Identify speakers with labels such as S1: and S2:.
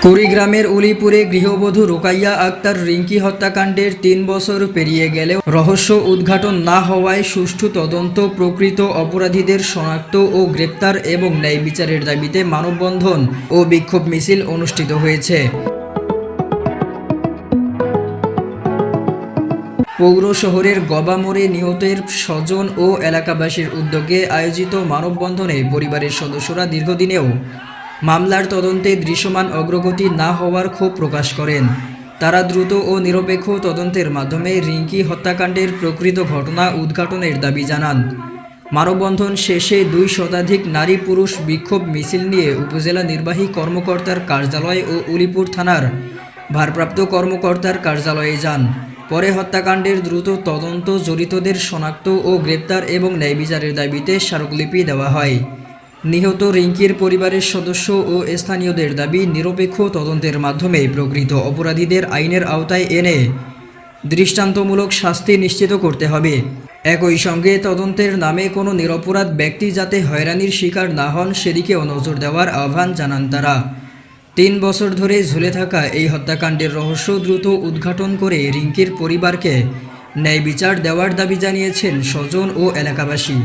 S1: কুড়িগ্রামের উলিপুরে গৃহবধূ রোকাইয়া আক্তার রিঙ্কি হত্যাকাণ্ডের ৩ বছর পেরিয়ে গেলেও রহস্য উদ্ঘাটন না হওয়ায় সুষ্ঠু তদন্ত, প্রকৃত অপরাধীদের শনাক্ত ও গ্রেপ্তার এবং ন্যায় বিচারের দাবিতে মানববন্ধন ও বিক্ষোভ মিছিল অনুষ্ঠিত হয়েছে। পৌর শহরের গবামোড়ে নিহতের স্বজন ও এলাকাবাসীর উদ্যোগে আয়োজিত মানববন্ধনে পরিবারের সদস্যরা দীর্ঘদিনেও মামলার তদন্তে দৃশ্যমান অগ্রগতি না হওয়ার ক্ষোভ প্রকাশ করেন। তারা দ্রুত ও নিরপেক্ষ তদন্তের মাধ্যমে রিঙ্কি হত্যাকাণ্ডের প্রকৃত ঘটনা উদ্ঘাটনের দাবি জানান। মানববন্ধন শেষে ২ শতাধিক নারী পুরুষ বিক্ষোভ মিছিল নিয়ে উপজেলা নির্বাহী কর্মকর্তার কার্যালয় ও উলিপুর থানার ভারপ্রাপ্ত কর্মকর্তার কার্যালয়ে যান। পরে হত্যাকাণ্ডের দ্রুত তদন্ত, জড়িতদের শনাক্ত ও গ্রেপ্তার এবং ন্যায় বিচারের দাবিতে স্মারকলিপি দেওয়া হয়। নিহত রিঙ্কির পরিবারের সদস্য ও স্থানীয়দের দাবি, নিরপেক্ষ তদন্তের মাধ্যমে প্রকৃত অপরাধীদের আইনের আওতায় এনে দৃষ্টান্তমূলক শাস্তি নিশ্চিত করতে হবে। একই সঙ্গে তদন্তের নামে কোনো নিরপরাধ ব্যক্তি যাতে হয়রানির শিকার না হন সেদিকেও নজর দেওয়ার আহ্বান জানান তারা। ৩ বছর ধরে ঝুলে থাকা এই হত্যাকাণ্ডের রহস্য দ্রুত উদ্ঘাটন করে রিঙ্কির পরিবারকে ন্যায় বিচার দেওয়ার দাবি জানিয়েছেন স্বজন ও এলাকাবাসী।